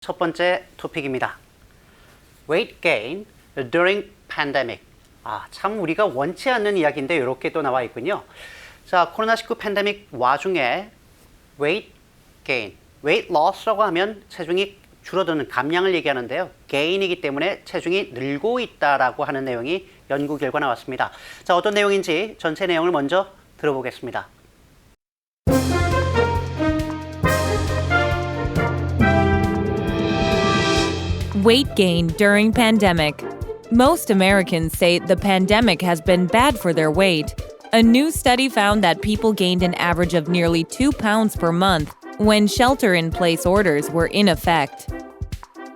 첫 번째 토픽입니다. Weight gain during pandemic. 참 우리가 원치 않는 이야기인데 이렇게 또 나와 있군요. 자, 코로나19 팬데믹 와중에 weight gain, weight loss라고 하면 체중이 줄어드는 감량을 얘기하는데요. gain이기 때문에 체중이 늘고 있다라고 하는 내용이 연구 결과 나왔습니다. 자, 어떤 내용인지 전체 내용을 먼저 들어보겠습니다. Weight gain during pandemic. Most Americans say the pandemic has been bad for their weight. A new study found that people gained an average of nearly 2 pounds per month when shelter-in-place orders were in effect.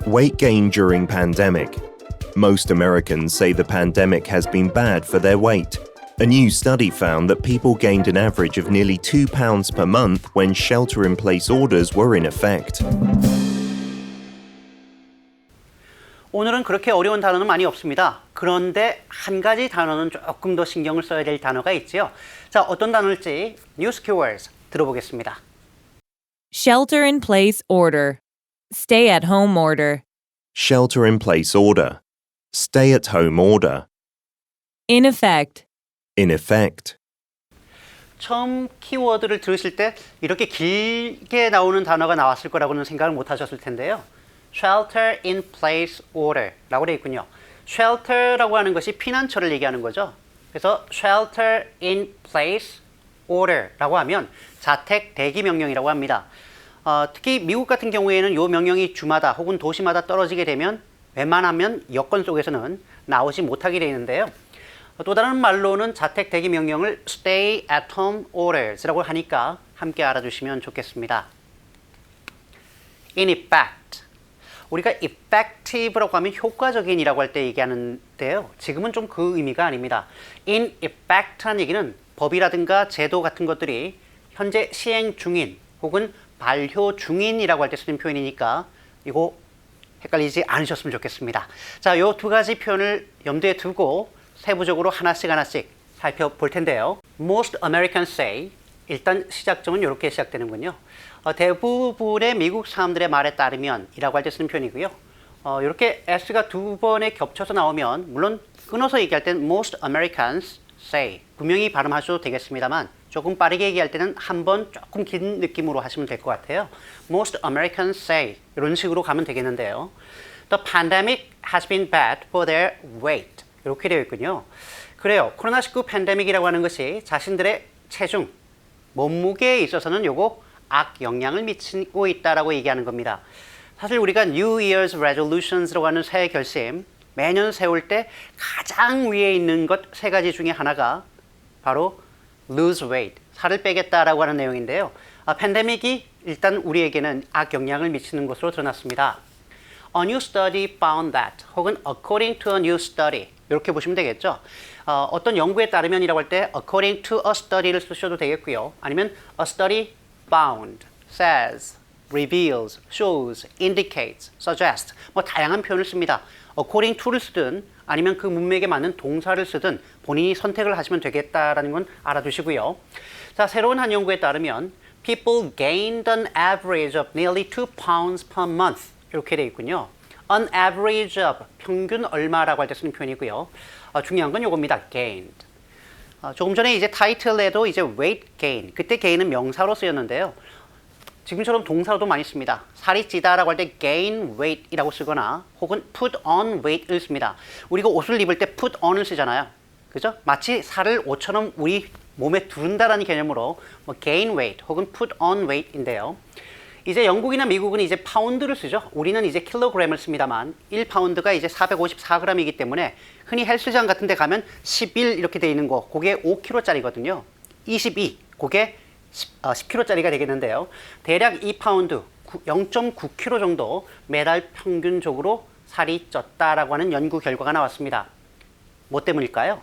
Weight gain during pandemic. Most Americans say the pandemic has been bad for their weight. A new study found that people gained an average of nearly 2 pounds per month when shelter-in-place orders were in effect. 오늘은 그렇게 어려운 단어는 많이 없습니다. 그런데 한 가지 단어는 조금 더 신경을 써야 될 단어가 있지요. 자, 어떤 단어일지 뉴스 키워드 들어보겠습니다. Shelter-in-place order. Stay-at-home order. Shelter-in-place order. Stay-at-home order. In effect. In effect. 처음 키워드를 들으실 때 이렇게 길게 나오는 단어가 나왔을 거라고는 생각을 못 하셨을 텐데요. Shelter in place order 라고 되어 있군요. Shelter라고 하는 것이 피난처를 얘기하는 거죠. 그래서 Shelter in place order 라고 하면 자택 대기 명령이라고 합니다. 특히 미국 같은 경우에는 이 명령이 주마다 혹은 도시마다 떨어지게 되면 웬만하면 여건 속에서는 나오지 못하게 되어 있는데요. 또 다른 말로는 자택 대기 명령을 Stay at home orders라고 하니까 함께 알아두시면 좋겠습니다. In effect. 우리가 effective라고 하면 효과적인이라고 할 때 얘기하는데요. 지금은 좀 그 의미가 아닙니다. In effect란 얘기는 법이라든가 제도 같은 것들이 현재 시행 중인 혹은 발효 중인이라고 할 때 쓰는 표현이니까 이거 헷갈리지 않으셨으면 좋겠습니다. 자, 요 두 가지 표현을 염두에 두고 세부적으로 하나씩 살펴볼 텐데요. Most Americans say, 일단 시작점은 이렇게 시작되는군요. 대부분의 미국 사람들의 말에 따르면 이라고 할 때 쓰는 표현이고요. 이렇게 S가 두 번에 겹쳐서 나오면 물론 끊어서 얘기할 땐 Most Americans say 분명히 발음하셔도 되겠습니다만 조금 빠르게 얘기할 때는 한 번 조금 긴 느낌으로 하시면 될 것 같아요. Most Americans say 이런 식으로 가면 되겠는데요. The pandemic has been bad for their weight 이렇게 되어 있군요. 그래요. 코로나19 팬데믹이라고 하는 것이 자신들의 체중, 몸무게에 있어서는 요거 악영향을 미치고 있다라고 얘기하는 겁니다. 사실 우리가 New Year's Resolutions라고 하는 새해 결심 매년 세울 때 가장 위에 있는 것 세 가지 중에 하나가 바로 lose weight, 살을 빼겠다라고 하는 내용인데요. 팬데믹이 일단 우리에게는 악영향을 미치는 것으로 드러났습니다. A new study found that 혹은 according to a new study 이렇게 보시면 되겠죠. 어떤 연구에 따르면이라고 할 때 according to a study를 쓰셔도 되겠고요. 아니면 a study found, says, reveals, shows, indicates, suggests 뭐 다양한 표현을 씁니다. according to를 쓰든 아니면 그 문맥에 맞는 동사를 쓰든 본인이 선택을 하시면 되겠다라는 건 알아두시고요. 자, 새로운 한 연구에 따르면 people gained an average of nearly 2 pounds per month 이렇게 되어 있군요. On average of 평균 얼마라고 할 때 쓰는 표현이고요. 중요한 건 이겁니다. gained. 조금 전에 이제 타이틀에도 이제 weight gain, 그때 gain은 명사로 쓰였는데요. 지금처럼 동사로도 많이 씁니다. 살이 찌다라고 할 때 gain weight이라고 쓰거나 혹은 put on weight을 씁니다. 우리가 옷을 입을 때 put on을 쓰잖아요. 그죠? 마치 살을 옷처럼 우리 몸에 두른다라는 개념으로 뭐 gain weight 혹은 put on weight인데요. 이제 영국이나 미국은 이제 파운드를 쓰죠. 우리는 이제 킬로그램을 씁니다만 1파운드가 이제 454g이기 때문에 흔히 헬스장 같은 데 가면 11 이렇게 돼 있는 거 그게 5kg짜리거든요. 22 그게 10kg짜리가 되겠는데요. 대략 2파운드 0.9kg 정도 매달 평균적으로 살이 쪘다라고 하는 연구 결과가 나왔습니다. 뭐 때문일까요?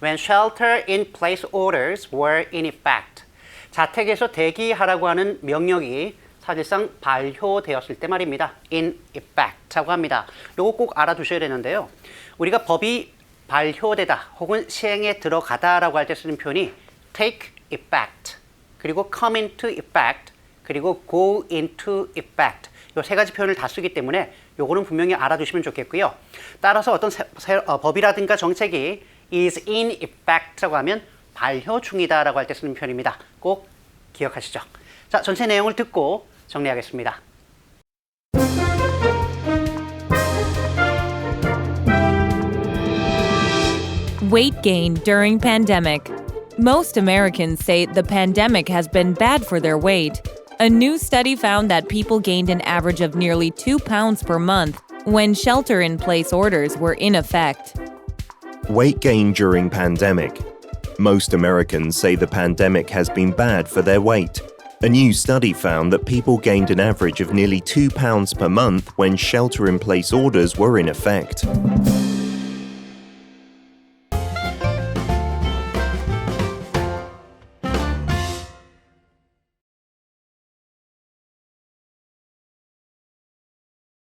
When shelter-in-place orders were in effect. 자택에서 대기하라고 하는 명령이 사실상 발효되었을 때 말입니다. In effect라고 합니다. 요거 꼭 알아두셔야 되는데요. 우리가 법이 발효되다 혹은 시행에 들어가다라고 할 때 쓰는 표현이 take effect, 그리고 come into effect, 그리고 go into effect 요 세 가지 표현을 다 쓰기 때문에 요거는 분명히 알아두시면 좋겠고요. 따라서 어떤 법이라든가 정책이 is in effect라고 하면 발효 중이다라고 할 때 쓰는 표현입니다. 꼭 기억하시죠. 자, 전체 내용을 듣고 정리하겠습니다. Weight gain during pandemic. Most Americans say the pandemic has been bad for their weight. A new study found that people gained an average of nearly 2 pounds per month when shelter-in-place orders were in effect. Weight gain during pandemic. Most Americans say the pandemic has been bad for their weight. A new study found that people gained an average of nearly 2 pounds per month when shelter-in-place orders were in effect.